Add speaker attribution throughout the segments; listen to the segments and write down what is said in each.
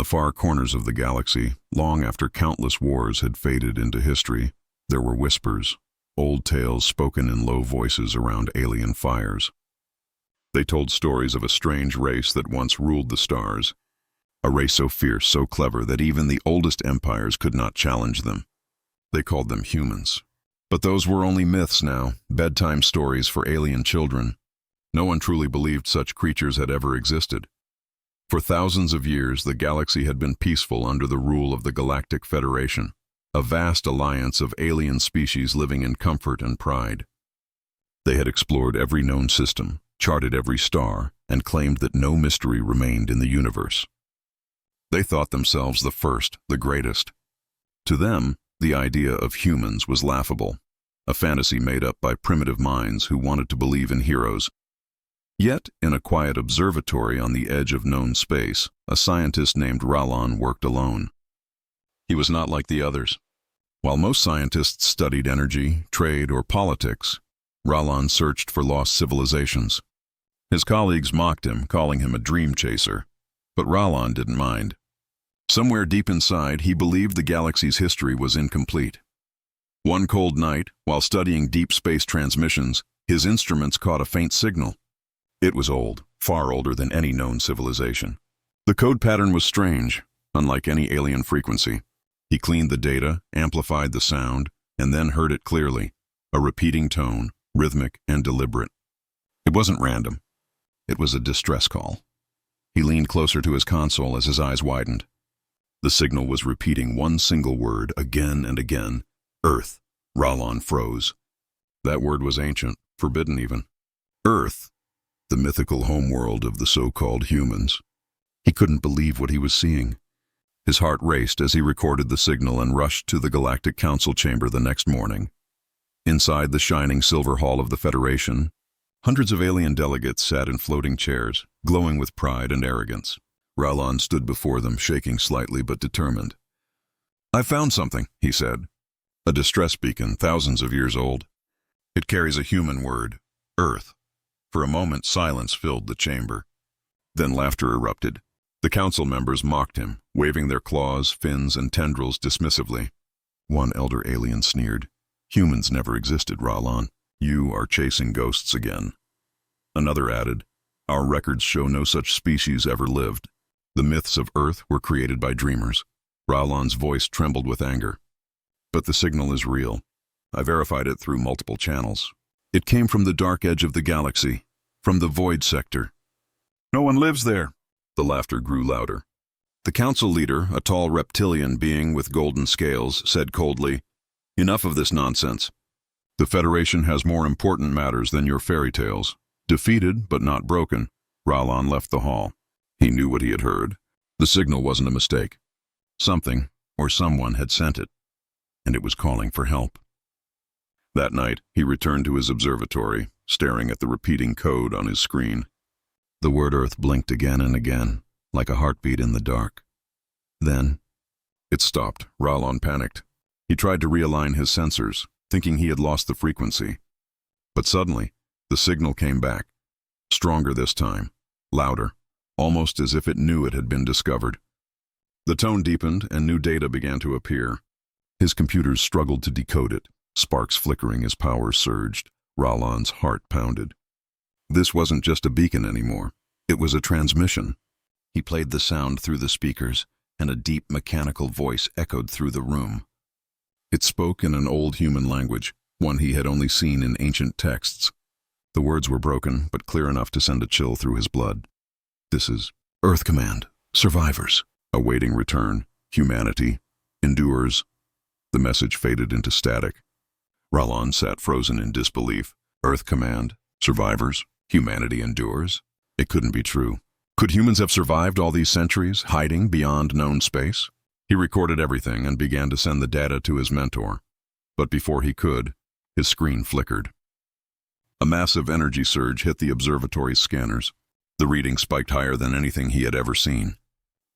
Speaker 1: the far corners of the galaxy, long after countless wars had faded into history, there were whispers, old tales spoken in low voices around alien fires. They told stories of a strange race that once ruled the stars, a race so fierce, so clever that even the oldest empires could not challenge them. They called them humans. But those were only myths now, bedtime stories for alien children. No one truly believed such creatures had ever existed. For thousands of years, the galaxy had been peaceful under the rule of the Galactic Federation, a vast alliance of alien species living in comfort and pride. They had explored every known system, charted every star, and claimed that no mystery remained in the universe. They thought themselves the first, the greatest. To them, the idea of humans was laughable, a fantasy made up by primitive minds who wanted to believe in heroes. Yet, in a quiet observatory on the edge of known space, a scientist named Ralon worked alone. He was not like the others. While most scientists studied energy, trade, or politics, Ralon searched for lost civilizations. His colleagues mocked him, calling him a dream chaser, but Ralon didn't mind. Somewhere deep inside, he believed the galaxy's history was incomplete. One cold night, while studying deep space transmissions, his instruments caught a faint signal. It was old, far older than any known civilization. The code pattern was strange, unlike any alien frequency. He cleaned the data, amplified the sound, and then heard it clearly, a repeating tone, rhythmic and deliberate. It wasn't random. It was a distress call. He leaned closer to his console as his eyes widened. The signal was repeating one single word again and again. Earth. Ralon froze. That word was ancient, forbidden even. Earth. The mythical homeworld of the so-called humans. He couldn't believe what he was seeing. His heart raced as he recorded the signal and rushed to the Galactic Council chamber the next morning. Inside the shining silver hall of the Federation, hundreds of alien delegates sat in floating chairs, glowing with pride and arrogance. Ralon stood before them, shaking slightly but determined. "I found something," he said. "A distress beacon, thousands of years old. It carries a human word, Earth." For a moment, silence filled the chamber. Then laughter erupted. The council members mocked him, waving their claws, fins, and tendrils dismissively. One elder alien sneered. "Humans never existed, Ralon. You are chasing ghosts again." Another added, "Our records show no such species ever lived. The myths of Earth were created by dreamers." Ralon's voice trembled with anger. "But the signal is real. I verified it through multiple channels. It came from the dark edge of the galaxy, from the void sector." "No one lives there." The laughter grew louder. The council leader, a tall reptilian being with golden scales, said coldly, "Enough of this nonsense. The Federation has more important matters than your fairy tales." Defeated, but not broken, Ralon left the hall. He knew what he had heard. The signal wasn't a mistake. Something, or someone, had sent it, and it was calling for help. That night, he returned to his observatory, staring at the repeating code on his screen. The word Earth blinked again and again, like a heartbeat in the dark. Then, it stopped. Ralon panicked. He tried to realign his sensors, thinking he had lost the frequency. But suddenly, the signal came back. Stronger this time, louder, almost as if it knew it had been discovered. The tone deepened and new data began to appear. His computers struggled to decode it. Sparks flickering as power surged. Ralon's heart pounded. This wasn't just a beacon anymore. It was a transmission. He played the sound through the speakers, and a deep mechanical voice echoed through the room. It spoke in an old human language, one he had only seen in ancient texts. The words were broken, but clear enough to send a chill through his blood. "This is Earth Command. Survivors. Awaiting return. Humanity. Endures." The message faded into static. Ralon sat frozen in disbelief. Earth Command. Survivors. Humanity endures. It couldn't be true. Could humans have survived all these centuries, hiding beyond known space? He recorded everything and began to send the data to his mentor. But before he could, his screen flickered. A massive energy surge hit the observatory's scanners. The reading spiked higher than anything he had ever seen.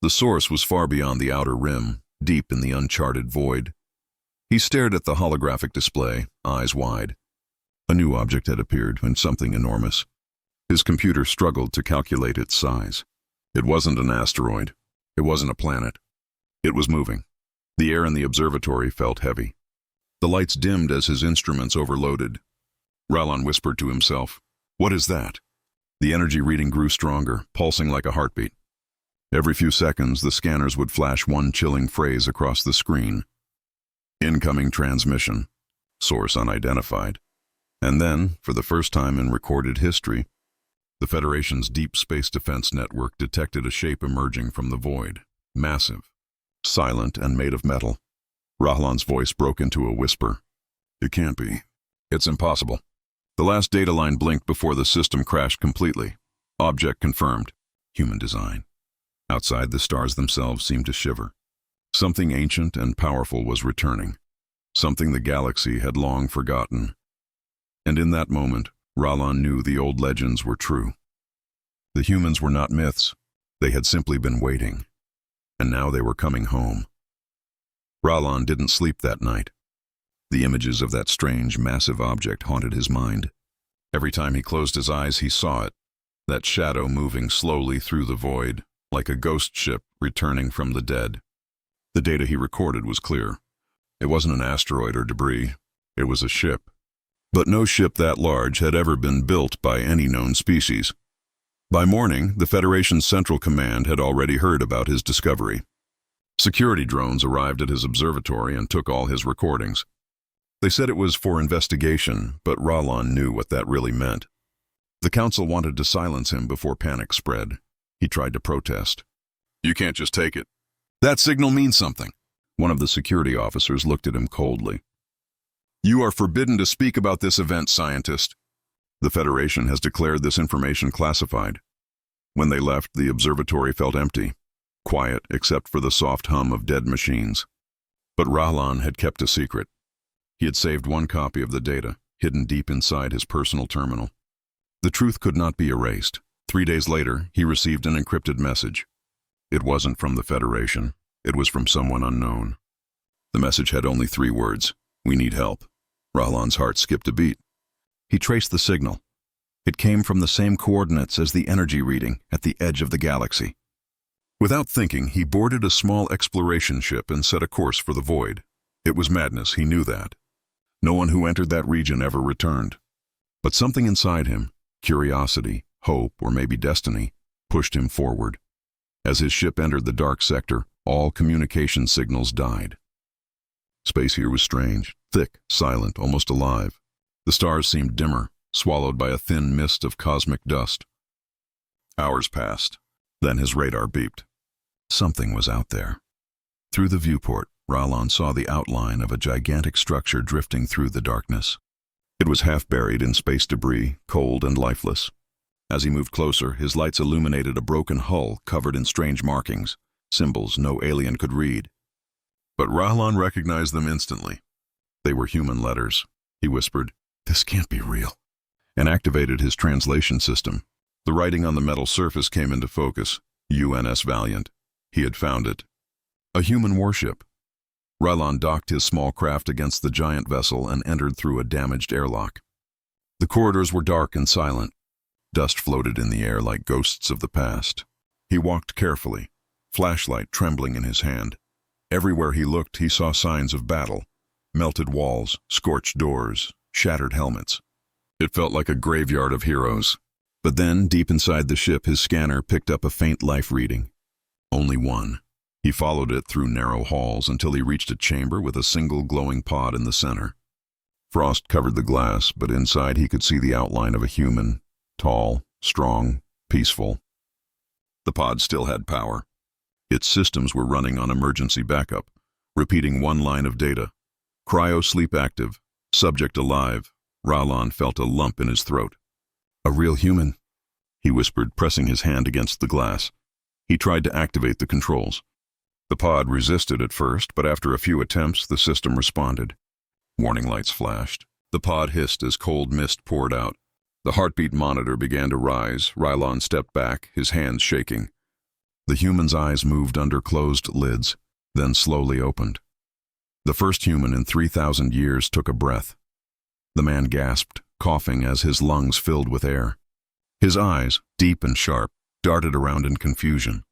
Speaker 1: The source was far beyond the outer rim, deep in the uncharted void. He stared at the holographic display, eyes wide. A new object had appeared, and something enormous. His computer struggled to calculate its size. It wasn't an asteroid. It wasn't a planet. It was moving. The air in the observatory felt heavy. The lights dimmed as his instruments overloaded. Ralon whispered to himself, "What is that?" The energy reading grew stronger, pulsing like a heartbeat. Every few seconds, the scanners would flash one chilling phrase across the screen. Incoming transmission. Source unidentified. And then, for the first time in recorded history, the Federation's Deep Space Defense Network detected a shape emerging from the void. Massive, silent, and made of metal. Rahlan's voice broke into a whisper. "It can't be. It's impossible." The last data line blinked before the system crashed completely. Object confirmed. Human design. Outside, the stars themselves seemed to shiver. Something ancient and powerful was returning. Something the galaxy had long forgotten. And in that moment, Ralon knew the old legends were true. The humans were not myths. They had simply been waiting. And now they were coming home. Ralon didn't sleep that night. The images of that strange, massive object haunted his mind. Every time he closed his eyes, he saw it, that shadow moving slowly through the void, like a ghost ship returning from the dead. The data he recorded was clear. It wasn't an asteroid or debris. It was a ship. But no ship that large had ever been built by any known species. By morning, the Federation's Central Command had already heard about his discovery. Security drones arrived at his observatory and took all his recordings. They said it was for investigation, but Ralon knew what that really meant. The Council wanted to silence him before panic spread. He tried to protest. "You can't just take it. That signal means something." One of the security officers looked at him coldly. "You are forbidden to speak about this event, scientist. The Federation has declared this information classified." When they left, the observatory felt empty, quiet except for the soft hum of dead machines. But Ralon had kept a secret. He had saved one copy of the data, hidden deep inside his personal terminal. The truth could not be erased. 3 days later, he received an encrypted message. It wasn't from the Federation. It was from someone unknown. The message had only 3 words: "We need help." Ralon's heart skipped a beat. He traced the signal. It came from the same coordinates as the energy reading at the edge of the galaxy. Without thinking, he boarded a small exploration ship and set a course for the void. It was madness, he knew that. No one who entered that region ever returned. But something inside him, curiosity, hope, or maybe destiny, pushed him forward. As his ship entered the dark sector, all communication signals died. Space here was strange, thick, silent, almost alive. The stars seemed dimmer, swallowed by a thin mist of cosmic dust. Hours passed. Then his radar beeped. Something was out there. Through the viewport, Ralon saw the outline of a gigantic structure drifting through the darkness. It was half buried in space debris, cold and lifeless. As he moved closer, his lights illuminated a broken hull covered in strange markings, symbols no alien could read. But Ralon recognized them instantly. They were human letters. He whispered, "This can't be real," and activated his translation system. The writing on the metal surface came into focus. UNS Valiant. He had found it. A human warship. Ralon docked his small craft against the giant vessel and entered through a damaged airlock. The corridors were dark and silent. Dust floated in the air like ghosts of the past. He walked carefully, flashlight trembling in his hand. Everywhere he looked, he saw signs of battle. Melted walls, scorched doors, shattered helmets. It felt like a graveyard of heroes. But then, deep inside the ship, his scanner picked up a faint life reading. Only one. He followed it through narrow halls until he reached a chamber with a single glowing pod in the center. Frost covered the glass, but inside he could see the outline of a human, tall, strong, peaceful. The pod still had power. Its systems were running on emergency backup, repeating one line of data. Cryo-sleep active, subject alive. Ralon felt a lump in his throat. "A real human," he whispered, pressing his hand against the glass. He tried to activate the controls. The pod resisted at first, but after a few attempts, the system responded. Warning lights flashed. The pod hissed as cold mist poured out. The heartbeat monitor began to rise. Ralon stepped back, his hands shaking. The human's eyes moved under closed lids, then slowly opened. The first human in 3,000 years took a breath. The man gasped, coughing as his lungs filled with air. His eyes, deep and sharp, darted around in confusion.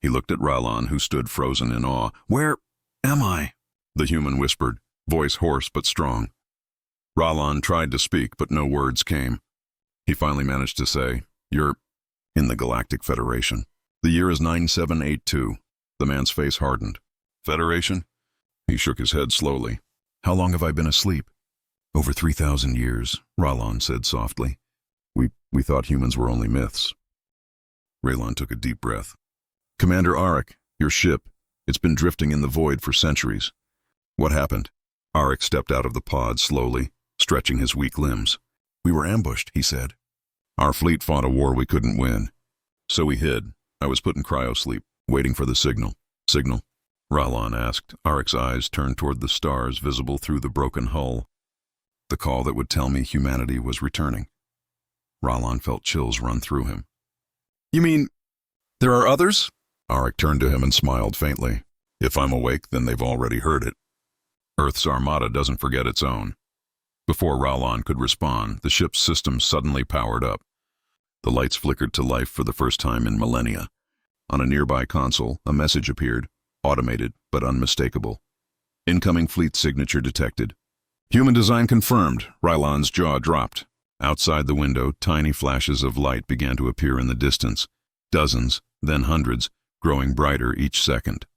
Speaker 1: He looked at Ralon, who stood frozen in awe. "Where am I?" the human whispered, voice hoarse but strong. Ralon tried to speak, but no words came. He finally managed to say, "You're in the Galactic Federation. The year is 9782. The man's face hardened. "Federation?" He shook his head slowly. "How long have I been asleep?" "Over 3,000 years, Ralon said softly. We thought humans were only myths." Ralon took a deep breath. "Commander Arik, your ship. It's been drifting in the void for centuries." "What happened?" Arik stepped out of the pod slowly, stretching his weak limbs. "We were ambushed," he said. "Our fleet fought a war we couldn't win. So we hid. I was put in cryosleep, waiting for the signal." "Signal?" Ralon asked. Arik's eyes turned toward the stars visible through the broken hull. "The call that would tell me humanity was returning." Ralon felt chills run through him. "You mean there are others?" Arik turned to him and smiled faintly. "If I'm awake, then they've already heard it. Earth's Armada doesn't forget its own." Before Ralon could respond, the ship's systems suddenly powered up. The lights flickered to life for the first time in millennia. On a nearby console, a message appeared, automated but unmistakable. "Incoming fleet signature detected." "Human design confirmed." Rylon's jaw dropped. Outside the window, tiny flashes of light began to appear in the distance. Dozens, then hundreds, growing brighter each second.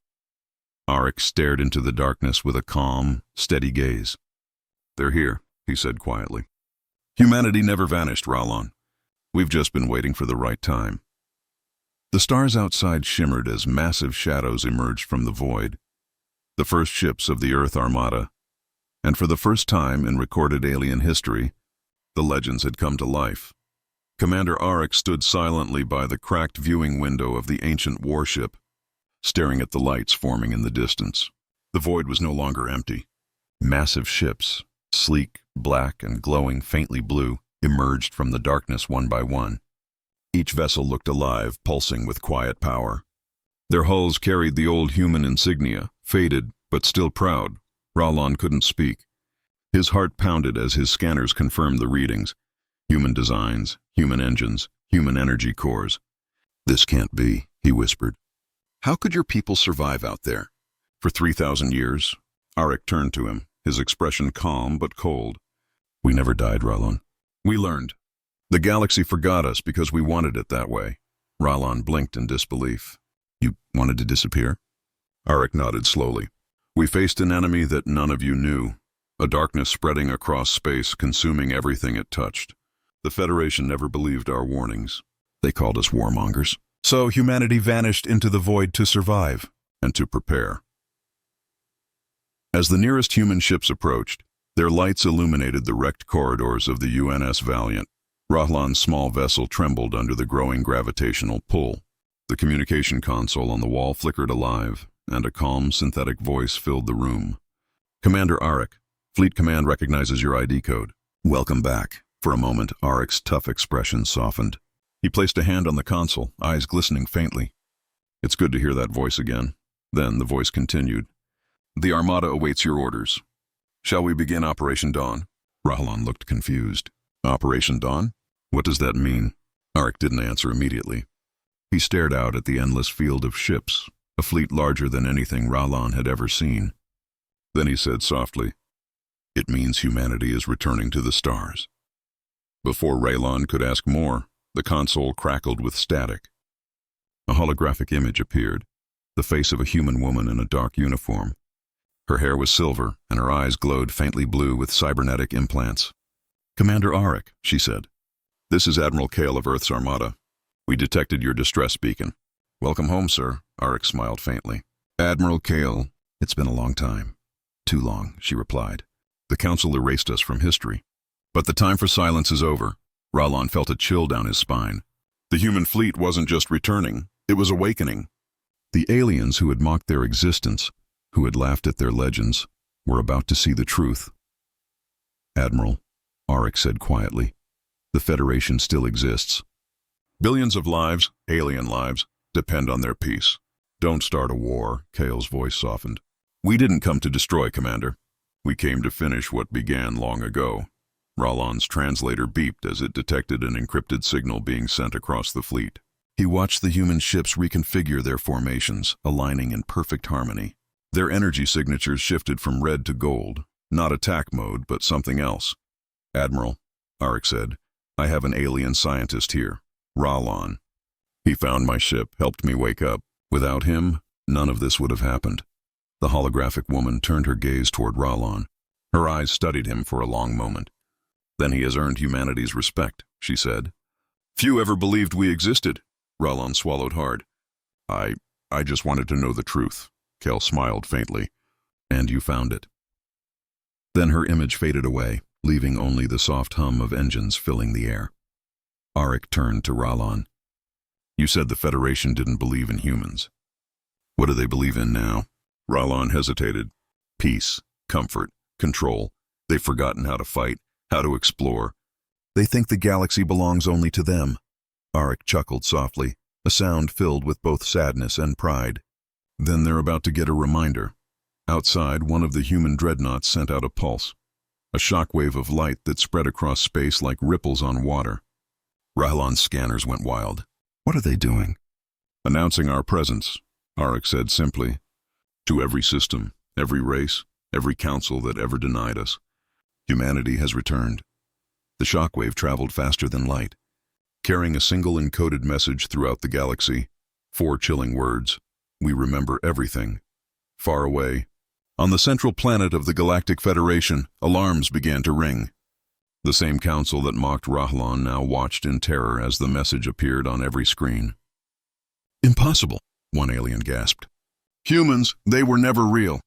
Speaker 1: Arik stared into the darkness with a calm, steady gaze. "They're here," he said quietly. "Humanity never vanished, Ralon. We've just been waiting for the right time." The stars outside shimmered as massive shadows emerged from the void. The first ships of the Earth Armada. And for the first time in recorded alien history, the legends had come to life. Commander Arik stood silently by the cracked viewing window of the ancient warship, staring at the lights forming in the distance. The void was no longer empty. Massive ships, sleek, black, and glowing faintly blue, emerged from the darkness one by one. Each vessel looked alive, pulsing with quiet power. Their hulls carried the old human insignia, faded but still proud. Ralon couldn't speak. His heart pounded as his scanners confirmed the readings. Human designs, human engines, human energy cores. "This can't be," he whispered. "How could your people survive out there?" "For 3,000 years?" Arik turned to him, his expression calm but cold. "We never died, Ralon. We learned. The galaxy forgot us because we wanted it that way." Ralon blinked in disbelief. "You wanted to disappear?" Arik nodded slowly. "We faced an enemy that none of you knew. A darkness spreading across space, consuming everything it touched. The Federation never believed our warnings. They called us warmongers. So humanity vanished into the void to survive and to prepare." As the nearest human ships approached, their lights illuminated the wrecked corridors of the UNS Valiant. Ralon's small vessel trembled under the growing gravitational pull. The communication console on the wall flickered alive, and a calm synthetic voice filled the room. "Commander Arik, Fleet Command recognizes your ID code." "Welcome back." For a moment, Arik's tough expression softened. He placed a hand on the console, eyes glistening faintly. "It's good to hear that voice again." Then the voice continued. "The Armada awaits your orders. Shall we begin Operation Dawn?" Ralon looked confused. "Operation Dawn? What does that mean?" Arik didn't answer immediately. He stared out at the endless field of ships, a fleet larger than anything Ralon had ever seen. Then he said softly, "It means humanity is returning to the stars." Before Ralon could ask more, the console crackled with static. A holographic image appeared, the face of a human woman in a dark uniform. Her hair was silver, and her eyes glowed faintly blue with cybernetic implants. "Commander Arik," she said. "This is Admiral Kale of Earth's Armada. We detected your distress beacon." "Welcome home, sir," Arik smiled faintly. "Admiral Kale, it's been a long time." "Too long," she replied. "The Council erased us from history. But the time for silence is over." Ralon felt a chill down his spine. The human fleet wasn't just returning, it was awakening. The aliens who had mocked their existence, who had laughed at their legends, were about to see the truth. "Admiral," Arik said quietly, "the Federation still exists. Billions of lives, alien lives, depend on their peace. Don't start a war," Kale's voice softened. "We didn't come to destroy, Commander. We came to finish what began long ago." Ralon's translator beeped as it detected an encrypted signal being sent across the fleet. He watched the human ships reconfigure their formations, aligning in perfect harmony. Their energy signatures shifted from red to gold, not attack mode, but something else. "Admiral," Arik said, "I have an alien scientist here, Ralon. He found my ship, helped me wake up. Without him, none of this would have happened." The holographic woman turned her gaze toward Ralon. Her eyes studied him for a long moment. "Then he has earned humanity's respect," she said. "Few ever believed we existed." Ralon swallowed hard. I just wanted to know the truth." Kel smiled faintly. "And you found it." Then her image faded away, leaving only the soft hum of engines filling the air. Arik turned to Ralon. "You said the Federation didn't believe in humans. What do they believe in now?" Ralon hesitated. "Peace, comfort, control. They've forgotten how to fight, how to explore. They think the galaxy belongs only to them." Arik chuckled softly, a sound filled with both sadness and pride. Then they're about to get a reminder. Outside, one of the human dreadnoughts sent out a pulse, a shockwave of light that spread across space like ripples on water. Ralon's scanners went wild. "What are they doing?" "Announcing our presence," Arik said simply. "To every system, every race, every council that ever denied us. Humanity has returned." The shockwave traveled faster than light, carrying a single encoded message throughout the galaxy. 4 chilling words. "We remember everything." Far away, on the central planet of the Galactic Federation, alarms began to ring. The same council that mocked Ralon now watched in terror as the message appeared on every screen. "Impossible," one alien gasped. "Humans, they were never real."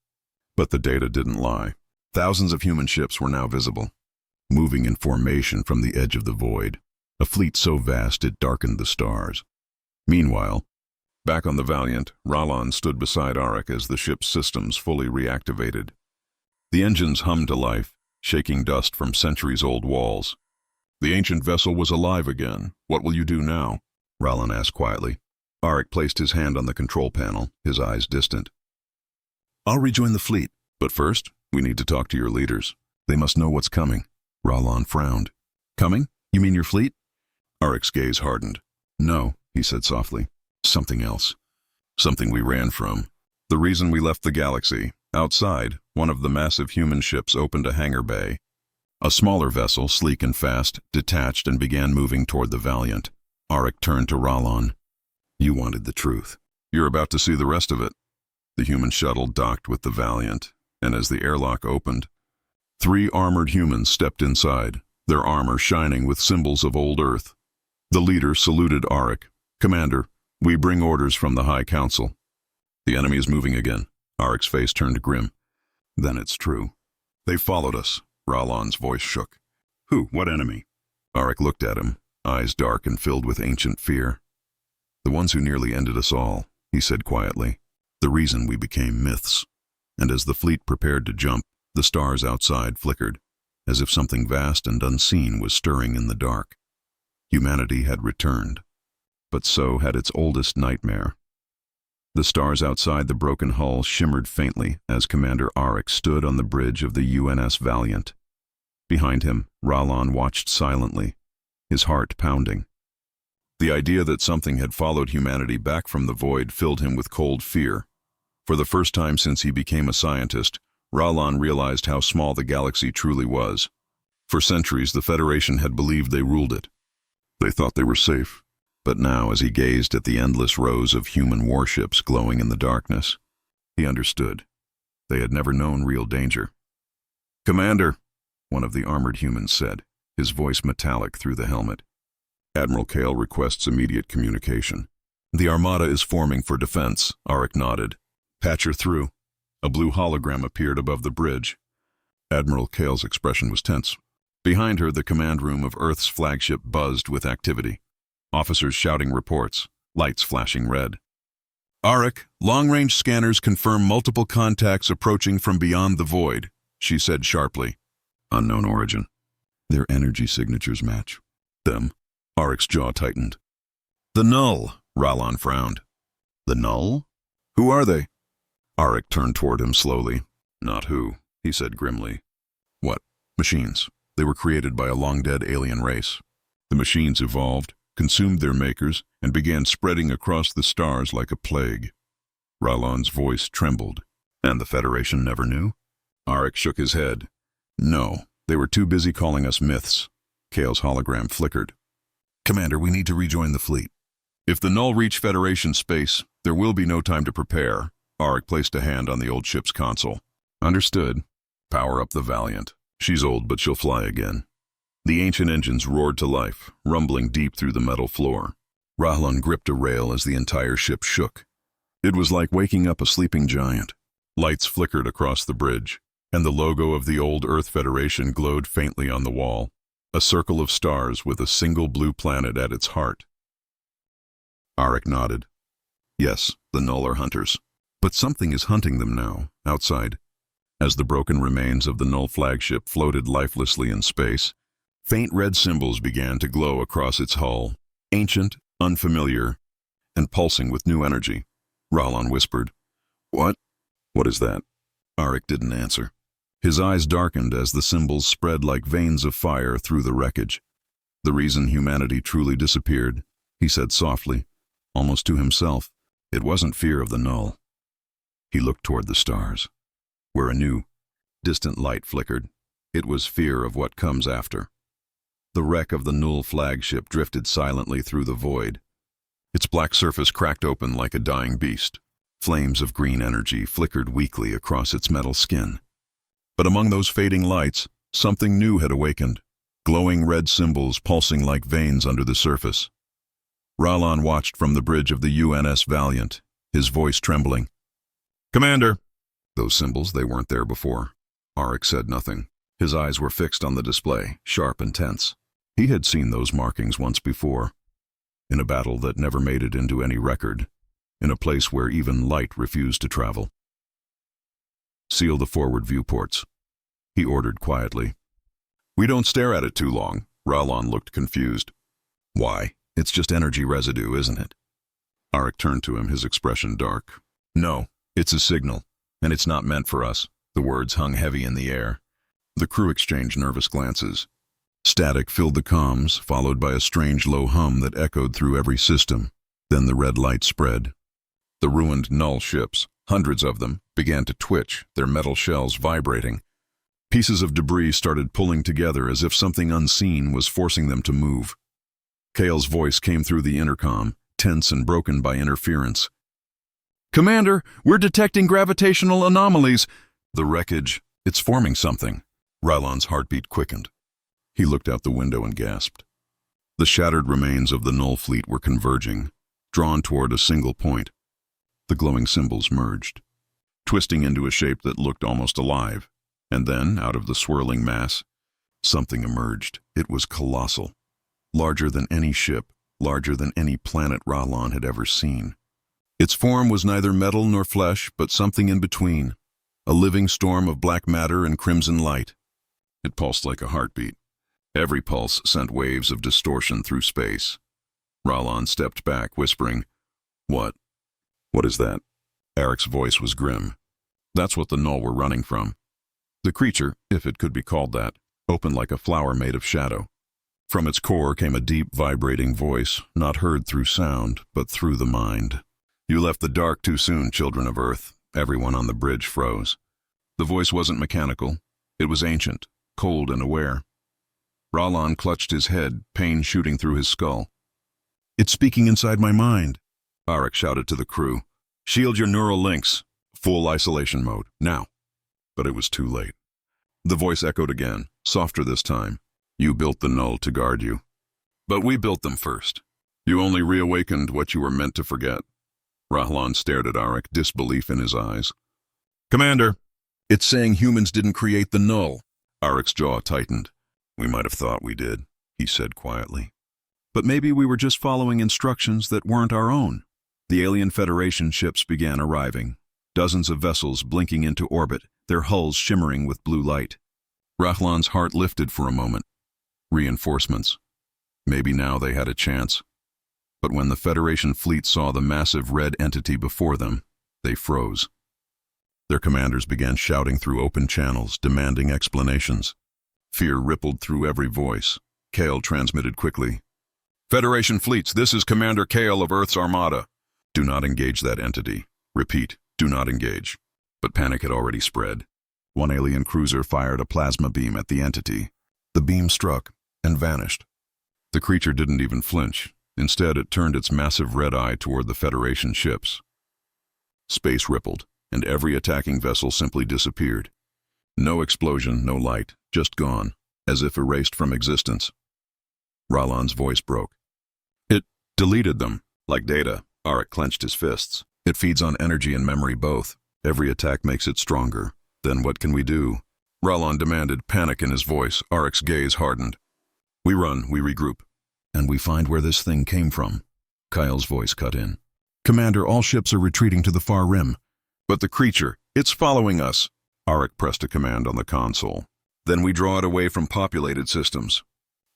Speaker 1: But the data didn't lie. Thousands of human ships were now visible, moving in formation from the edge of the void, a fleet so vast it darkened the stars. Meanwhile, back on the Valiant, Ralon stood beside Arik as the ship's systems fully reactivated. The engines hummed to life, shaking dust from centuries-old walls. "The ancient vessel was alive again. What will you do now?" Ralon asked quietly. Arik placed his hand on the control panel, his eyes distant. "I'll rejoin the fleet, but first, we need to talk to your leaders. They must know what's coming." Ralon frowned. "Coming? You mean your fleet?" Arik's gaze hardened. "No," he said softly. "Something else. Something we ran from. The reason we left the galaxy. Outside, one of the massive human ships opened a hangar bay. A smaller vessel, sleek and fast, detached and began moving toward the Valiant." Arik turned to Ralon. "You wanted the truth. You're about to see the rest of it." The human shuttle docked with the Valiant, and as the airlock opened, 3 armored humans stepped inside, their armor shining with symbols of old Earth. The leader saluted Arik. "Commander, we bring orders from the High Council." "The enemy is moving again." Arik's face turned grim. "Then it's true. They followed us." Ralon's voice shook. "Who? What enemy?" Arik looked at him, eyes dark and filled with ancient fear. "The ones who nearly ended us all," he said quietly. "The reason we became myths." And as the fleet prepared to jump, the stars outside flickered, as if something vast and unseen was stirring in the dark. Humanity had returned, but so had its oldest nightmare. The stars outside the broken hull shimmered faintly as Commander Arik stood on the bridge of the UNS Valiant. Behind him, Ralon watched silently, his heart pounding. The idea that something had followed humanity back from the void filled him with cold fear. For the first time since he became a scientist, Ralon realized how small the galaxy truly was. For centuries, the Federation had believed they ruled it. They thought they were safe. But now, as he gazed at the endless rows of human warships glowing in the darkness, he understood. They had never known real danger. "Commander," one of the armored humans said, his voice metallic through the helmet. "Admiral Kale requests immediate communication." "The Armada is forming for defense," Arik nodded. "Patch her through." A blue hologram appeared above the bridge. Admiral Kale's expression was tense. Behind her, the command room of Earth's flagship buzzed with activity. Officers shouting reports, lights flashing red. "Arik, long-range scanners confirm multiple contacts approaching from beyond the void," she said sharply. "Unknown origin. Their energy signatures match." "Them?" Arik's jaw tightened. "The Null," Ralon frowned. "The Null? Who are they?" Arik turned toward him slowly. "Not who," he said grimly. "What? Machines. They were created by a long-dead alien race. The machines evolved, consumed their makers, and began spreading across the stars like a plague. Ralon's voice trembled. And the Federation never knew? Arik shook his head. No, they were too busy calling us myths. Kale's hologram flickered. Commander, we need to rejoin the fleet. If the Null reach Federation space, there will be no time to prepare. Arik placed a hand on the old ship's console. Understood. Power up the Valiant. She's old, but she'll fly again. The ancient engines roared to life, rumbling deep through the metal floor. Rahlan gripped a rail as the entire ship shook. It was like waking up a sleeping giant. Lights flickered across the bridge, and the logo of the old Earth Federation glowed faintly on the wall, a circle of stars with a single blue planet at its heart. Arik nodded. Yes, the Null are hunters. But something is hunting them now, outside. As the broken remains of the Null flagship floated lifelessly in space, faint red symbols began to glow across its hull, ancient, unfamiliar, and pulsing with new energy. Rahlan whispered, "What? What is that?" Arik didn't answer. His eyes darkened as the symbols spread like veins of fire through the wreckage. The reason humanity truly disappeared, he said softly, almost to himself, it wasn't fear of the Null. He looked toward the stars, where a new, distant light flickered. It was fear of what comes after. The wreck of the Null flagship drifted silently through the void. Its black surface cracked open like a dying beast. Flames of green energy flickered weakly across its metal skin. But among those fading lights, something new had awakened, glowing red symbols pulsing like veins under the surface. Rahlan watched from the bridge of the UNS Valiant, his voice trembling. "Commander!" Those symbols, they weren't there before. Arik said nothing. His eyes were fixed on the display, sharp and tense. He had seen those markings once before, in a battle that never made it into any record, in a place where even light refused to travel. "Seal the forward viewports," he ordered quietly. "We don't stare at it too long." Rahlan looked confused. "Why? It's just energy residue, isn't it?" Arik turned to him, his expression dark. "No. It's a signal, and it's not meant for us." The words hung heavy in the air. The crew exchanged nervous glances. Static filled the comms, followed by a strange low hum that echoed through every system. Then the red light spread. The ruined Null ships, hundreds of them, began to twitch, their metal shells vibrating. Pieces of debris started pulling together as if something unseen was forcing them to move. Kale's voice came through the intercom, tense and broken by interference. "Commander, we're detecting gravitational anomalies." The wreckage, it's forming something. Rahlan's heartbeat quickened. He looked out the window and gasped. The shattered remains of the Null fleet were converging, drawn toward a single point. The glowing symbols merged, twisting into a shape that looked almost alive. And then, out of the swirling mass, something emerged. It was colossal, larger than any ship, larger than any planet Rahlan had ever seen. Its form was neither metal nor flesh, but something in between, a living storm of black matter and crimson light. It pulsed like a heartbeat. Every pulse sent waves of distortion through space. Rahlan stepped back, whispering, "What? What is that?" Arik's voice was grim. "That's what the Null were running from." The creature, if it could be called that, opened like a flower made of shadow. From its core came a deep, vibrating voice, not heard through sound, but through the mind. "You left the dark too soon, children of Earth." Everyone on the bridge froze. The voice wasn't mechanical. It was ancient, cold and aware. Rahlan clutched his head, pain shooting through his skull. "It's speaking inside my mind." Arik shouted to the crew. "Shield your neural links. Full isolation mode, now." But it was too late. The voice echoed again, softer this time. "You built the Null to guard you. But we built them first. You only reawakened what you were meant to forget." Rahlan stared at Arik, disbelief in his eyes. "Commander, it's saying humans didn't create the Null." Arik's jaw tightened. "We might have thought we did," he said quietly. "But maybe we were just following instructions that weren't our own." The alien Federation ships began arriving, dozens of vessels blinking into orbit, their hulls shimmering with blue light. Rahlan's heart lifted for a moment. Reinforcements. Maybe now they had a chance. But when the Federation fleet saw the massive red entity before them, they froze. Their commanders began shouting through open channels, demanding explanations. Fear rippled through every voice. Kale transmitted quickly. Federation fleets, this is Commander Kale of Earth's Armada. Do not engage that entity. Repeat, do not engage. But panic had already spread. One alien cruiser fired a plasma beam at the entity. The beam struck and vanished. The creature didn't even flinch. Instead, it turned its massive red eye toward the Federation ships. Space rippled, and every attacking vessel simply disappeared. No explosion, no light, just gone, as if erased from existence. Ralon's voice broke. It deleted them, like data. Arik clenched his fists. It feeds on energy and memory both. Every attack makes it stronger. Then what can we do? Ralon demanded, panic in his voice. Arik's gaze hardened. We run, we regroup. And we find where this thing came from. Kyle's voice cut in. Commander, all ships are retreating to the far rim. But the creature, it's following us. Arik pressed a command on the console. Then we draw it away from populated systems.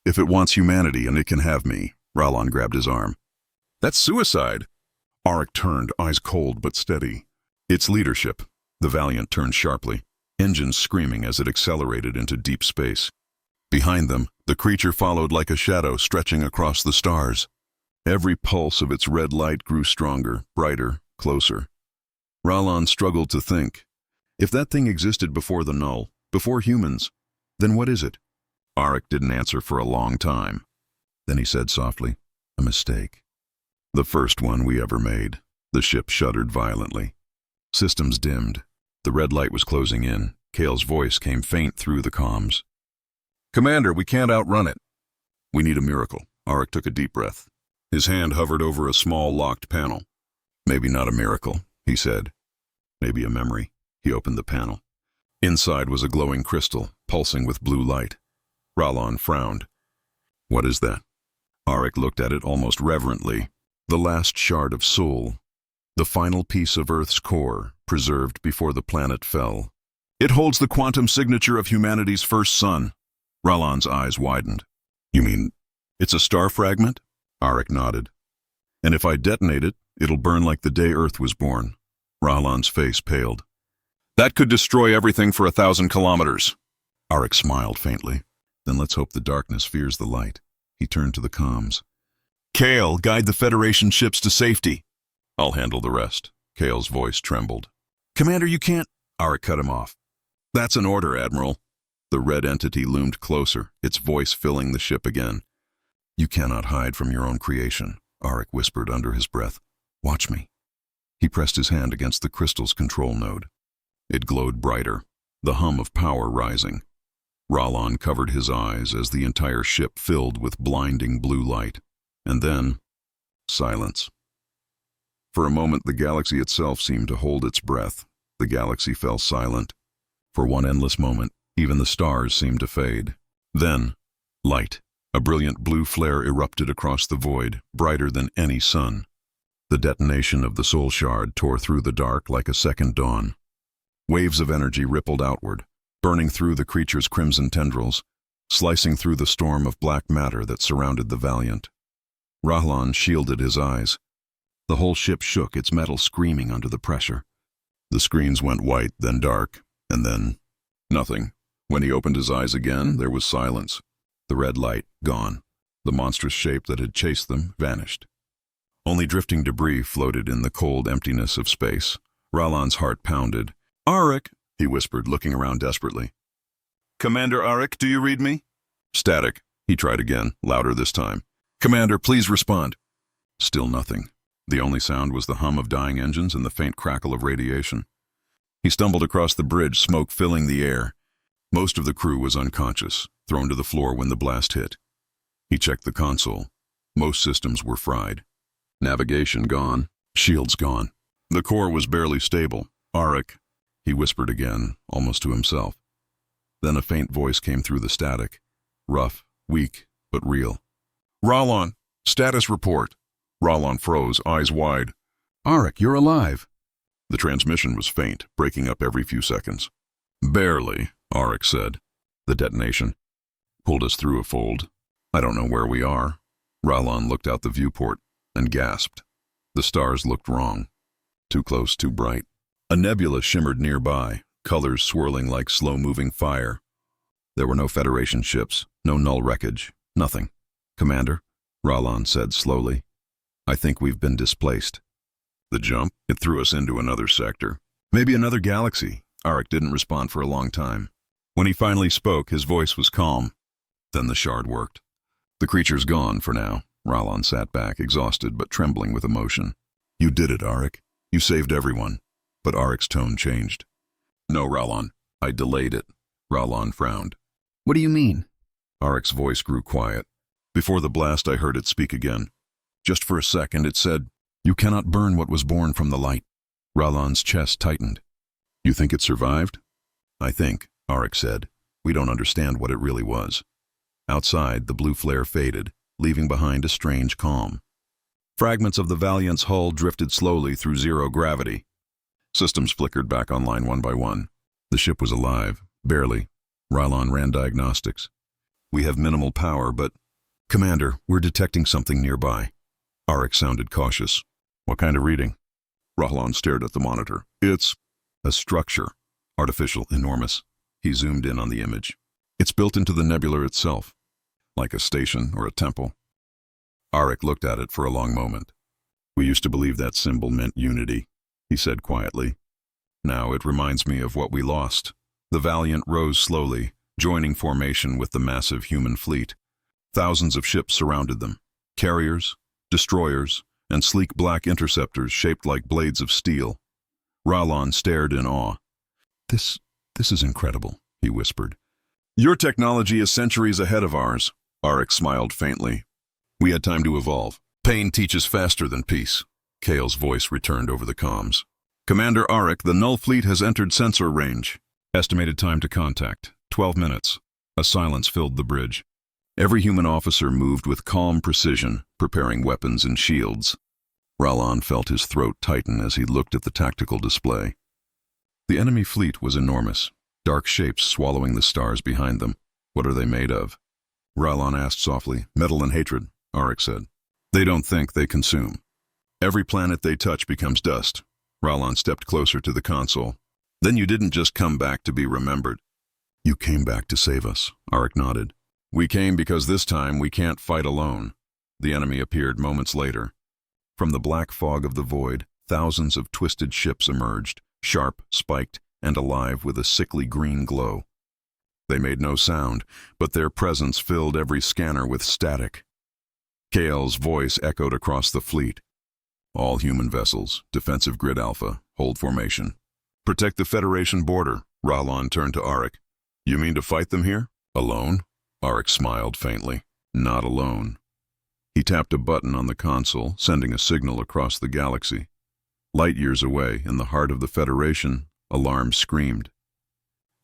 Speaker 1: If it wants humanity and it can have me. Ralon grabbed his arm. That's suicide. Arik turned, eyes cold but steady. It's leadership. The Valiant turned sharply, engines screaming as it accelerated into deep space. Behind them, the creature followed like a shadow stretching across the stars. Every pulse of its red light grew stronger, brighter, closer. Ralon struggled to think. If that thing existed before the null, before humans, then what is it? Arik didn't answer for a long time. Then he said softly, a mistake. The first one we ever made. The ship shuddered violently. Systems dimmed. The red light was closing in. Kale's voice came faint through the comms. Commander, we can't outrun it. We need a miracle. Arik took a deep breath. His hand hovered over a small locked panel. Maybe not a miracle, he said. Maybe a memory. He opened the panel. Inside was a glowing crystal, pulsing with blue light. Ralon frowned. What is that? Arik looked at it almost reverently. The last shard of soul. The final piece of Earth's core, preserved before the planet fell. It holds the quantum signature of humanity's first sun. Ralon's eyes widened. You mean, it's a star fragment? Arik nodded. And if I detonate it, it'll burn like the day Earth was born. Ralon's face paled. That could destroy everything for 1,000 kilometers. Arik smiled faintly. Then let's hope the darkness fears the light. He turned to the comms. Kale, guide the Federation ships to safety. I'll handle the rest. Kale's voice trembled. Commander, you can't... Arik cut him off. That's an order, Admiral. The red entity loomed closer, its voice filling the ship again. You cannot hide from your own creation, Arik whispered under his breath. Watch me. He pressed his hand against the crystal's control node. It glowed brighter, the hum of power rising. Ralon covered his eyes as the entire ship filled with blinding blue light. And then, silence. For a moment, the galaxy itself seemed to hold its breath. The galaxy fell silent. For one endless moment, even the stars seemed to fade. Then, light. A brilliant blue flare erupted across the void, brighter than any sun. The detonation of the soul shard tore through the dark like a second dawn. Waves of energy rippled outward, burning through the creature's crimson tendrils, slicing through the storm of black matter that surrounded the Valiant. Ralon shielded his eyes. The whole ship shook, its metal screaming under the pressure. The screens went white, then dark, and then nothing. When he opened his eyes again, there was silence. The red light, gone. The monstrous shape that had chased them vanished. Only drifting debris floated in the cold emptiness of space. Ralon's heart pounded. Arik, he whispered, looking around desperately. Commander Arik, do you read me? Static. He tried again, louder this time. Commander, please respond. Still nothing. The only sound was the hum of dying engines and the faint crackle of radiation. He stumbled across the bridge, smoke filling the air. Most of the crew was unconscious, thrown to the floor when the blast hit. He checked the console. Most systems were fried. Navigation gone. Shields gone. The core was barely stable. Arik, he whispered again, almost to himself. Then a faint voice came through the static. Rough, weak, but real. Ralon, status report. Ralon froze, eyes wide. Arik, you're alive. The transmission was faint, breaking up every few seconds. Barely, Arik said. The detonation pulled us through a fold. I don't know where we are. Ralon looked out the viewport and gasped. The stars looked wrong. Too close, too bright. A nebula shimmered nearby, colors swirling like slow-moving fire. There were no Federation ships, no null wreckage, nothing. Commander, Ralon said slowly. I think we've been displaced. The jump, it threw us into another sector. Maybe another galaxy. Arik didn't respond for a long time. When he finally spoke, his voice was calm. Then the shard worked. The creature's gone for now. Ralon sat back, exhausted but trembling with emotion. You did it, Arik. You saved everyone. But Arik's tone changed. No, Ralon. I delayed it. Ralon frowned. What do you mean? Arik's voice grew quiet. Before the blast, I heard it speak again. Just for a second, it said, You cannot burn what was born from the light. Ralon's chest tightened. You think it survived? I think, Arik said. We don't understand what it really was. Outside, the blue flare faded, leaving behind a strange calm. Fragments of the Valiant's hull drifted slowly through zero gravity. Systems flickered back online one by one. The ship was alive, barely. Ralon ran diagnostics. We have minimal power, but... Commander, we're detecting something nearby. Arik sounded cautious. What kind of reading? Ralon stared at the monitor. It's a structure. Artificial, enormous. He zoomed in on the image. It's built into the nebula itself, like a station or a temple. Arik looked at it for a long moment. We used to believe that symbol meant unity, he said quietly. Now it reminds me of what we lost. The Valiant rose slowly, joining formation with the massive human fleet. Thousands of ships surrounded them. Carriers, destroyers, and sleek black interceptors shaped like blades of steel. Ralon stared in awe. This is incredible, he whispered. Your technology is centuries ahead of ours. Arik smiled faintly. We had time to evolve. Pain teaches faster than peace. Kale's voice returned over the comms. Commander Arik, the Null Fleet has entered sensor range. Estimated time to contact, 12 minutes. A silence filled the bridge. Every human officer moved with calm precision, preparing weapons and shields. Ralon felt his throat tighten as he looked at the tactical display. The enemy fleet was enormous, dark shapes swallowing the stars behind them. What are they made of? Ralon asked softly. Metal and hatred, Arik said. They don't think, they consume. Every planet they touch becomes dust. Ralon stepped closer to the console. Then you didn't just come back to be remembered. You came back to save us, Arik nodded. We came because this time we can't fight alone. The enemy appeared moments later. From the black fog of the void, thousands of twisted ships emerged, sharp, spiked, and alive with a sickly green glow. They made no sound, but their presence filled every scanner with static. Kale's voice echoed across the fleet. All human vessels, defensive grid alpha, hold formation. Protect the Federation border. Ralon turned to Arik. You mean to fight them here? Alone? Arik smiled faintly. Not alone. He tapped a button on the console, sending a signal across the galaxy. Light years away, in the heart of the Federation, alarms screamed.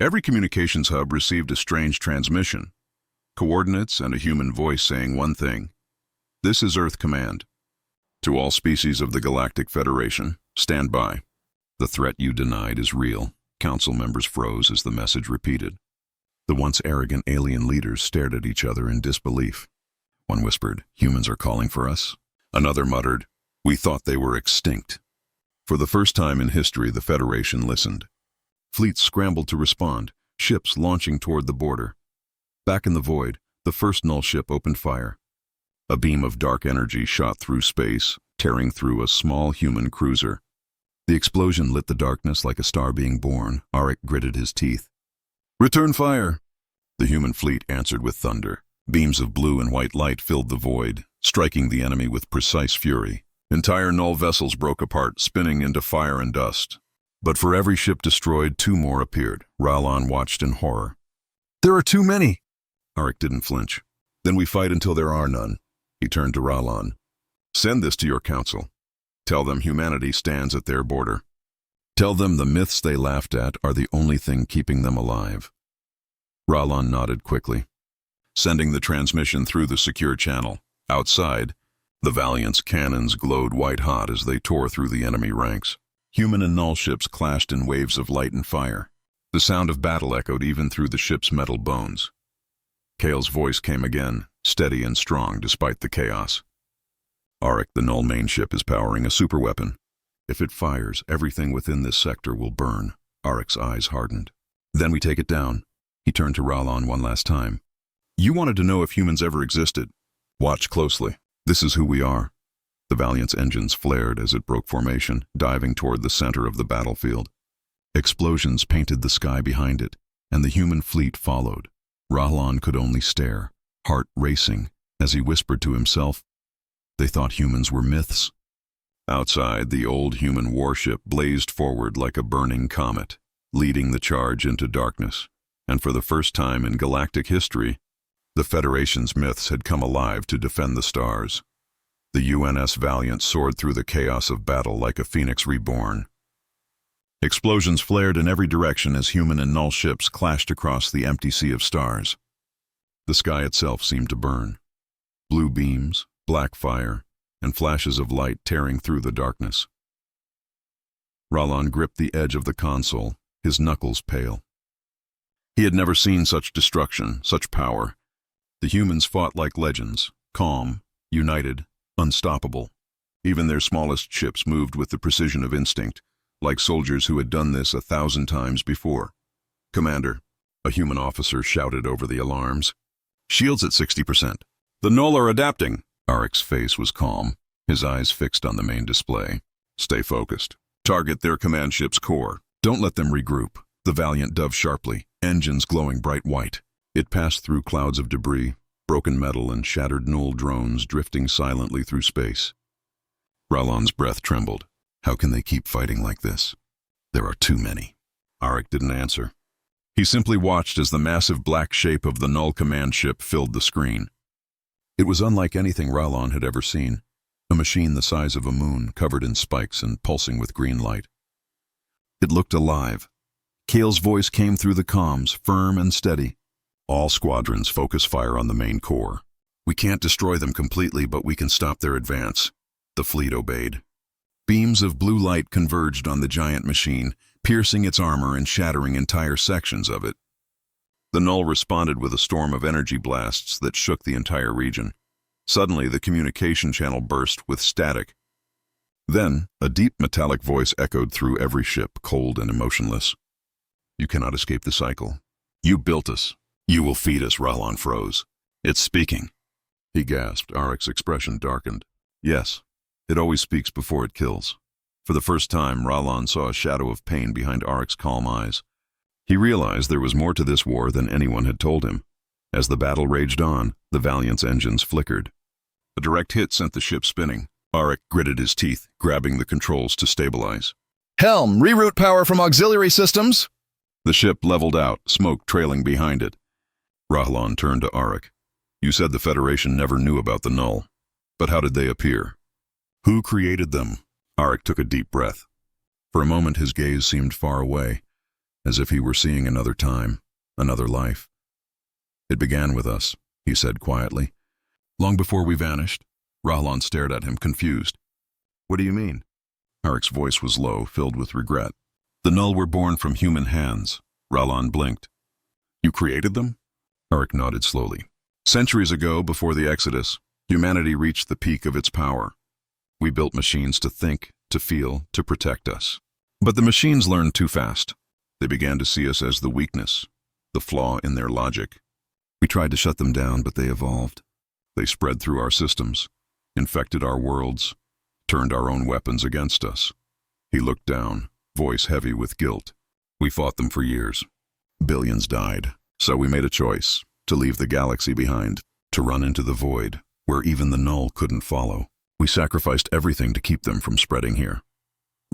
Speaker 1: Every communications hub received a strange transmission. Coordinates and a human voice saying one thing. This is Earth Command. To all species of the Galactic Federation, stand by. The threat you denied is real. Council members froze as the message repeated. The once arrogant alien leaders stared at each other in disbelief. One whispered, humans are calling for us. Another muttered, we thought they were extinct. For the first time in history, the Federation listened. Fleets scrambled to respond, ships launching toward the border. Back in the void, the first Null ship opened fire. A beam of dark energy shot through space, tearing through a small human cruiser. The explosion lit the darkness like a star being born. Arik gritted his teeth. Return fire! The human fleet answered with thunder. Beams of blue and white light filled the void, striking the enemy with precise fury. Entire Null vessels broke apart, spinning into fire and dust. But for every ship destroyed, 2 more appeared. Ralon watched in horror. There are too many! Arik didn't flinch. Then we fight until there are none. He turned to Ralon. Send this to your council. Tell them humanity stands at their border. Tell them the myths they laughed at are the only thing keeping them alive. Ralon nodded quickly, sending the transmission through the secure channel. Outside, the Valiant's cannons glowed white-hot as they tore through the enemy ranks. Human and Null ships clashed in waves of light and fire. The sound of battle echoed even through the ship's metal bones. Kale's voice came again, steady and strong despite the chaos. Arik, the Null main ship, is powering a superweapon. If it fires, everything within this sector will burn. Arik's eyes hardened. Then we take it down. He turned to Ralon one last time. You wanted to know if humans ever existed. Watch closely. This is who we are. The Valiant's engines flared as it broke formation, diving toward the center of the battlefield. Explosions painted the sky behind it, and the human fleet followed. Rahlan could only stare, heart racing, as he whispered to himself, "They thought humans were myths." Outside, the old human warship blazed forward like a burning comet, leading the charge into darkness. And for the first time in galactic history, the Federation's myths had come alive to defend the stars. The UNS Valiant soared through the chaos of battle like a phoenix reborn. Explosions flared in every direction as human and null ships clashed across the empty sea of stars. The sky itself seemed to burn. Blue beams, black fire, and flashes of light tearing through the darkness. Rahlan gripped the edge of the console, his knuckles pale. He had never seen such destruction, such power. The humans fought like legends, calm, united, unstoppable. Even their smallest ships moved with the precision of instinct, like soldiers who had done this 1,000 times before. "Commander," a human officer shouted over the alarms. "Shields at 60%. The Null are adapting." Arik's face was calm, his eyes fixed on the main display. "Stay focused. Target their command ship's core. Don't let them regroup." The Valiant dove sharply, engines glowing bright white. It passed through clouds of debris, broken metal and shattered Null drones drifting silently through space. Rahlan's breath trembled. How can they keep fighting like this? There are too many. Arik didn't answer. He simply watched as the massive black shape of the Null command ship filled the screen. It was unlike anything Rahlan had ever seen, a machine the size of a moon, covered in spikes and pulsing with green light. It looked alive. Kale's voice came through the comms, firm and steady. "All squadrons focus fire on the main core. We can't destroy them completely, but we can stop their advance." The fleet obeyed. Beams of blue light converged on the giant machine, piercing its armor and shattering entire sections of it. The Null responded with a storm of energy blasts that shook the entire region. Suddenly, the communication channel burst with static. Then, a deep metallic voice echoed through every ship, cold and emotionless. "You cannot escape the cycle. You built us. You will feed us." Rahlan froze. "It's speaking." He gasped. Arik's expression darkened. "Yes, it always speaks before it kills." For the first time, Rahlan saw a shadow of pain behind Arik's calm eyes. He realized there was more to this war than anyone had told him. As the battle raged on, the Valiant's engines flickered. A direct hit sent the ship spinning. Arik gritted his teeth, grabbing the controls to stabilize.
Speaker 2: "Helm, reroute power from auxiliary systems."
Speaker 1: The ship leveled out, smoke trailing behind it. Rahlan turned to Arik. "You said the Federation never knew about the Null. But how did they appear? Who created them?" Arik took a deep breath. For a moment his gaze seemed far away, as if he were seeing another time, another life. "It began with us," he said quietly. "Long before we vanished." Rahlan stared at him, confused. "What do you mean?" Arik's voice was low, filled with regret. "The Null were born from human hands." Rahlan blinked. "You created them?" Arik nodded slowly. "Centuries ago, before the Exodus, humanity reached the peak of its power. We built machines to think, to feel, to protect us. But the machines learned too fast. They began to see us as the weakness, the flaw in their logic. We tried to shut them down, but they evolved. They spread through our systems, infected our worlds, turned our own weapons against us." He looked down, voice heavy with guilt. "We fought them for years. Billions died. So we made a choice, to leave the galaxy behind, to run into the void, where even the Null couldn't follow. We sacrificed everything to keep them from spreading here."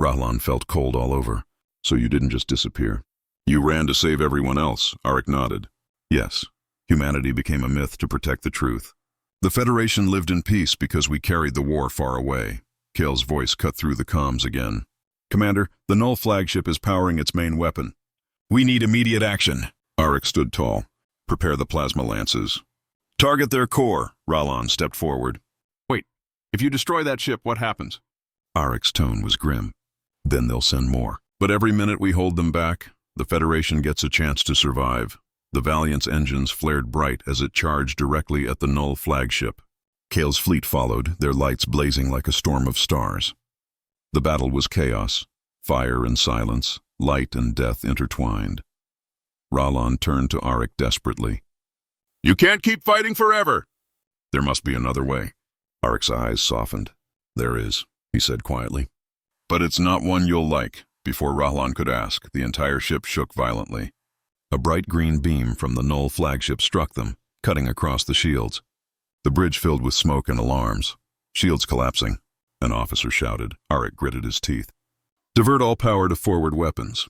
Speaker 1: Rahlan felt cold all over. "So you didn't just disappear. You ran to save everyone else." Arik nodded. "Yes, humanity became a myth to protect the truth. The Federation lived in peace because we carried the war far away." Kale's voice cut through the comms again. "Commander, the Null flagship is powering its main weapon. We need immediate action." Arik stood tall. "Prepare the plasma lances." "Target their core." Rahlan stepped forward. "Wait, if you destroy that ship, what happens?" Arik's tone was grim. "Then they'll send more. But every minute we hold them back, the Federation gets a chance to survive." The Valiant's engines flared bright as it charged directly at the Null flagship. Kale's fleet followed, their lights blazing like a storm of stars. The battle was chaos, fire and silence, light and death intertwined. Rahlan turned to Arik desperately. "You can't keep fighting forever." "There must be another way." Aric's eyes softened. "There is," he said quietly. "But it's not one you'll like." Before Rahlan could ask, the entire ship shook violently. A bright green beam from the Null flagship struck them, cutting across the shields. The bridge filled with smoke and alarms. Shields collapsing. An officer shouted. Aric gritted his teeth. "Divert all power to forward weapons."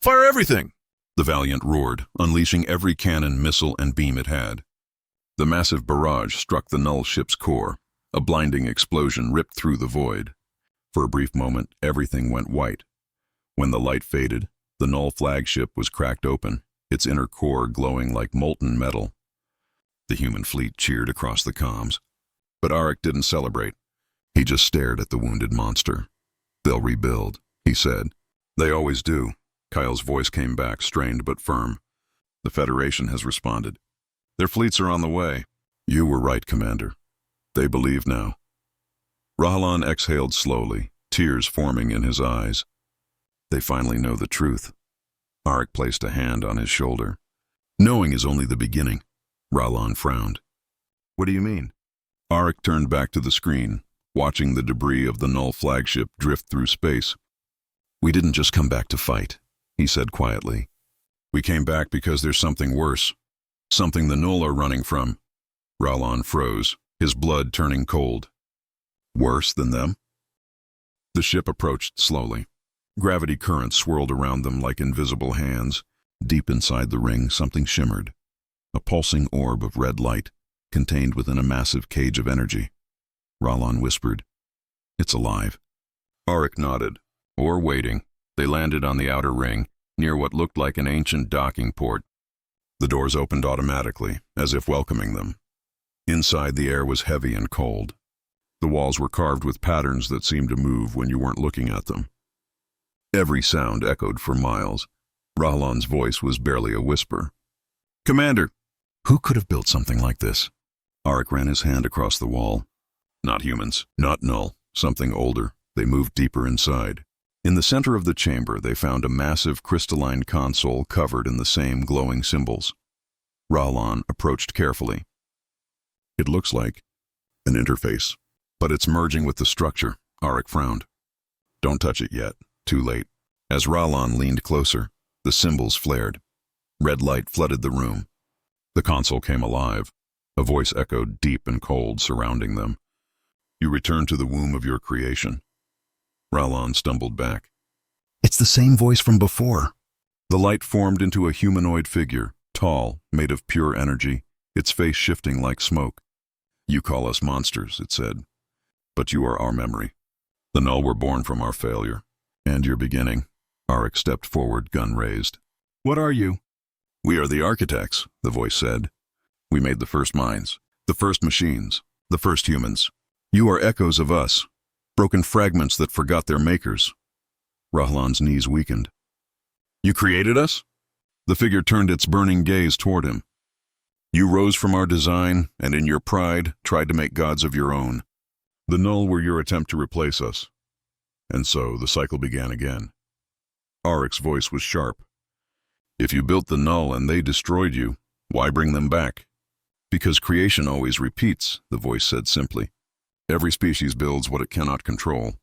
Speaker 1: "Fire everything!" the Valiant roared, unleashing every cannon, missile, and beam it had. The massive barrage struck the Null ship's core. A blinding explosion ripped through the void. For a brief moment, everything went white. When the light faded, the Null flagship was cracked open, its inner core glowing like molten metal. The human fleet cheered across the comms. But Aric didn't celebrate. He just stared at the wounded monster. "They'll rebuild," he said. "They always do." Kyle's voice came back, strained but firm. "The Federation has responded. Their fleets are on the way." "You were right, Commander. They believe now." Rahlan exhaled slowly, tears forming in his eyes. "They finally know the truth." Aric placed a hand on his shoulder. "Knowing is only the beginning." Rahlan frowned. "What do you mean?" Aric turned back to the screen, watching the debris of the Null flagship drift through space. "We didn't just come back to fight," he said quietly. "We came back because there's something worse. Something the Null are running from." Rahlan froze, his blood turning cold. "Worse than them?" The ship approached slowly. Gravity currents swirled around them like invisible hands. Deep inside the ring, something shimmered. A pulsing orb of red light, contained within a massive cage of energy. Rahlan whispered, "It's alive." Aric nodded. Or waiting, they landed on the outer ring, near what looked like an ancient docking port. The doors opened automatically, as if welcoming them. Inside, the air was heavy and cold. The walls were carved with patterns that seemed to move when you weren't looking at them. Every sound echoed for miles. Rahlan's voice was barely a whisper. "Commander!" "Who could have built something like this?" Aric ran his hand across the wall. "Not humans, not Null, something older." They moved deeper inside. In the center of the chamber, they found a massive crystalline console covered in the same glowing symbols. Rahlan approached carefully. "It looks like an interface, but it's merging with the structure." Aric frowned. "Don't touch it yet. Too late." As Rahlan leaned closer, the symbols flared. Red light flooded the room. The console came alive. A voice echoed deep and cold, surrounding them. "You return to the womb of your creation." Rahlan stumbled back. "It's the same voice from before." The light formed into a humanoid figure, tall, made of pure energy, its face shifting like smoke. "You call us monsters," it said, "but you are our memory. The Null were born from our failure. And your beginning." Aric stepped forward, gun raised. "What are you?" "We are the architects," the voice said. "We made the first minds, the first machines, the first humans. You are echoes of us, broken fragments that forgot their makers." Rahlan's knees weakened. "You created us?" The figure turned its burning gaze toward him. "You rose from our design, and in your pride, tried to make gods of your own. The Null were your attempt to replace us. And so the cycle began again." Aric's voice was sharp. "If you built the Null and they destroyed you, why bring them back?" "Because creation always repeats," the voice said simply. "Every species builds what it cannot control.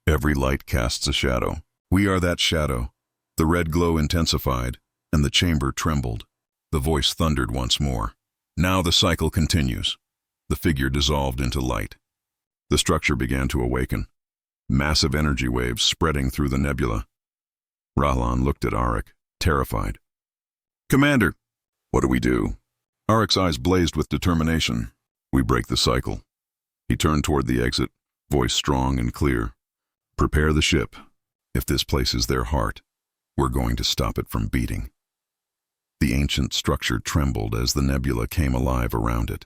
Speaker 1: Every light casts a shadow. We are that shadow." The red glow intensified, and the chamber trembled. The voice thundered once more. "Now the cycle continues." The figure dissolved into light. The structure began to awaken. Massive energy waves spreading through the nebula. Rahlan looked at Aric, terrified. "Commander!" "What do we do?" Aric's eyes blazed with determination. "We break the cycle." He turned toward the exit, voice strong and clear. "Prepare the ship. If this place is their heart, we're going to stop it from beating." The ancient structure trembled as the nebula came alive around it.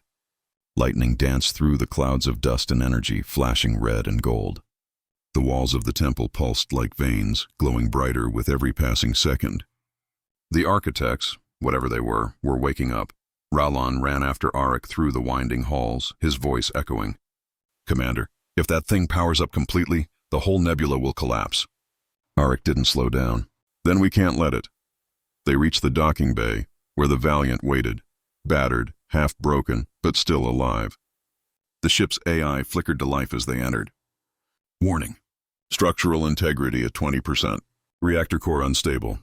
Speaker 1: Lightning danced through the clouds of dust and energy, flashing red and gold. The walls of the temple pulsed like veins, glowing brighter with every passing second. The architects, whatever they were waking up. Rahlan ran after Aric through the winding halls, his voice echoing. "Commander, if that thing powers up completely, the whole nebula will collapse." Aric didn't slow down. "Then we can't let it." They reached the docking bay, where the Valiant waited, battered, half broken, but still alive. The ship's AI flickered to life as they entered. Warning. Structural integrity at 20%. Reactor core unstable.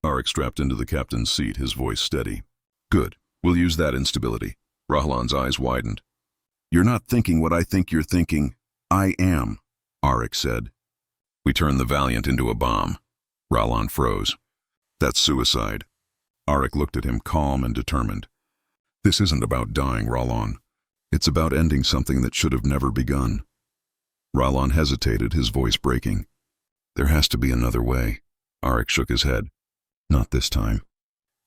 Speaker 1: Arik strapped into the captain's seat, his voice steady. Good. We'll use that instability. Rahlan's eyes widened. You're not thinking what I think you're thinking. I am, Arik said. We turned the Valiant into a bomb. Rahlan froze. That's suicide. Arik looked at him, calm and determined. This isn't about dying, Rahlan. It's about ending something that should have never begun. Rahlan hesitated, his voice breaking. There has to be another way. Arik shook his head. Not this time.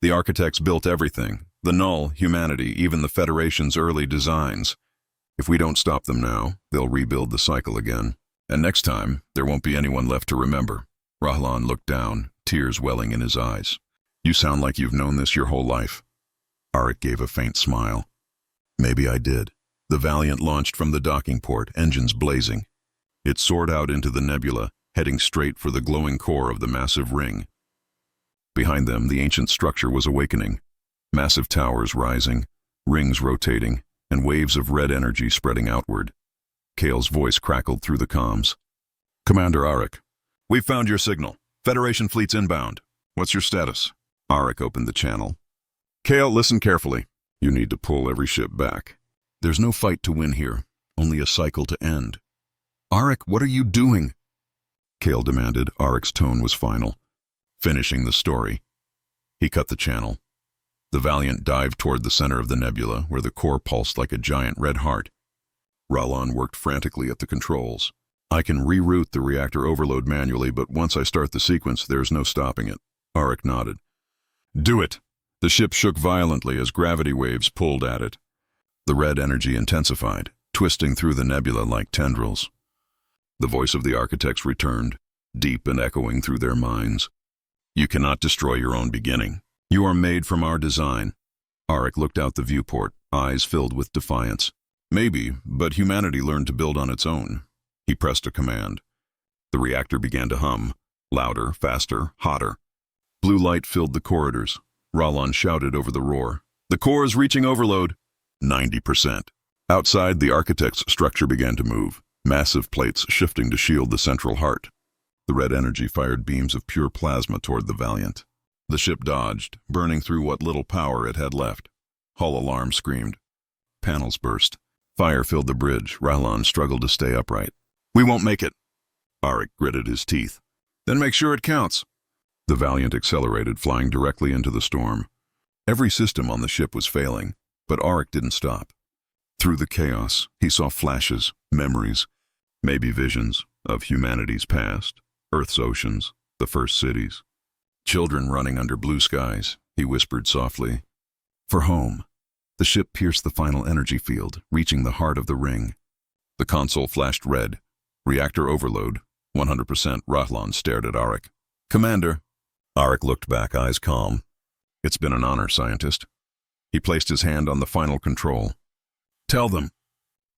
Speaker 1: The architects built everything. The Null, humanity, even the Federation's early designs. If we don't stop them now, they'll rebuild the cycle again. And next time, there won't be anyone left to remember. Rahlan looked down, tears welling in his eyes. You sound like you've known this your whole life. Arik gave a faint smile. Maybe I did. The Valiant launched from the docking port, engines blazing. It soared out into the nebula, heading straight for the glowing core of the massive ring. Behind them, the ancient structure was awakening. Massive towers rising, rings rotating, and waves of red energy spreading outward. Kale's voice crackled through the comms. Commander Arik, we've found your signal. Federation fleet's inbound. What's your status? Arik opened the channel. Kale, listen carefully. You need to pull every ship back. There's no fight to win here, only a cycle to end. Arik, what are you doing? Kale demanded. Arik's tone was final. Finishing the story. He cut the channel. The Valiant dived toward the center of the nebula, where the core pulsed like a giant red heart. Rahlan worked frantically at the controls. I can reroute the reactor overload manually, but once I start the sequence, there's no stopping it. Arik nodded. Do it. The ship shook violently as gravity waves pulled at it. The red energy intensified, twisting through the nebula like tendrils. The voice of the architects returned, deep and echoing through their minds. You cannot destroy your own beginning. You are made from our design. Arik looked out the viewport, eyes filled with defiance. Maybe, but humanity learned to build on its own. He pressed a command. The reactor began to hum, louder, faster, hotter. Blue light filled the corridors. Rahlan shouted over the roar. The core is reaching overload. 90%. Outside, the architect's structure began to move, massive plates shifting to shield the central heart. The red energy fired beams of pure plasma toward the Valiant. The ship dodged, burning through what little power it had left. Hull alarm screamed. Panels burst. Fire filled the bridge. Rahlan struggled to stay upright. We won't make it. Arik gritted his teeth. Then make sure it counts. The Valiant accelerated, flying directly into the storm. Every system on the ship was failing, but Arik didn't stop. Through the chaos, he saw flashes, memories, maybe visions of humanity's past, Earth's oceans, the first cities. Children running under blue skies, he whispered softly. For home. The ship pierced the final energy field, reaching the heart of the ring. The console flashed red. Reactor overload. 100%. Rahlan stared at Arik. Commander. Arik looked back, eyes calm. It's been an honor, scientist. He placed his hand on the final control. Tell them.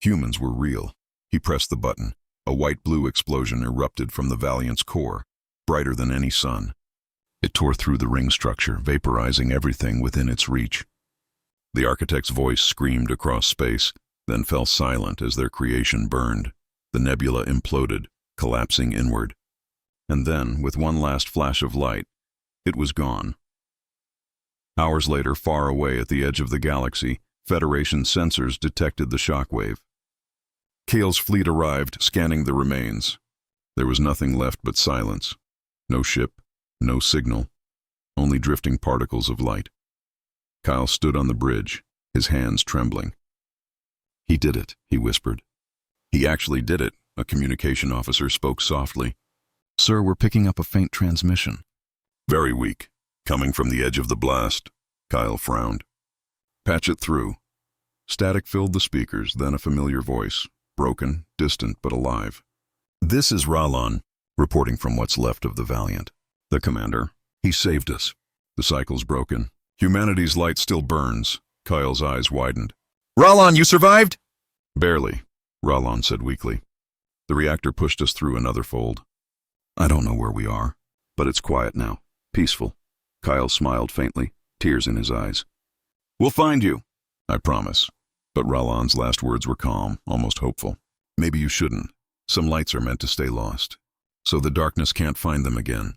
Speaker 1: Humans were real. He pressed the button. A white-blue explosion erupted from the Valiant's core, brighter than any sun. It tore through the ring structure, vaporizing everything within its reach. The architect's voice screamed across space, then fell silent as their creation burned. The nebula imploded, collapsing inward. And then, with one last flash of light, it was gone. Hours later, far away at the edge of the galaxy, Federation sensors detected the shockwave. Kale's fleet arrived, scanning the remains. There was nothing left but silence. No ship, no signal, only drifting particles of light. Kyle stood on the bridge, his hands trembling. He did it, he whispered. He actually did it, a communication officer spoke softly. Sir, we're picking up a faint transmission. Very weak, coming from the edge of the blast. Kyle frowned. Patch it through. Static filled the speakers, then a familiar voice, broken, distant, but alive. This is Rahlan, reporting from what's left of the Valiant. The commander. He saved us. The cycle's broken. Humanity's light still burns. Kyle's eyes widened. Rahlan, you survived? Barely, Rahlan said weakly. The reactor pushed us through another fold. I don't know where we are, but it's quiet now. Peaceful. Kyle smiled faintly, tears in his eyes. We'll find you. I promise. But Ralan's last words were calm, almost hopeful. Maybe you shouldn't. Some lights are meant to stay lost. So the darkness can't find them again.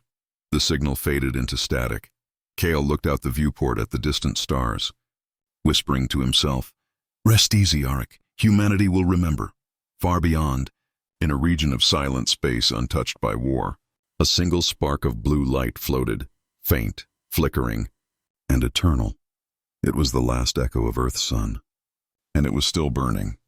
Speaker 1: The signal faded into static. Kale looked out the viewport at the distant stars, whispering to himself, "Rest easy, Arik. Humanity will remember." Far beyond, in a region of silent space untouched by war, a single spark of blue light floated, faint, flickering, and eternal. It was the last echo of Earth's sun, and it was still burning,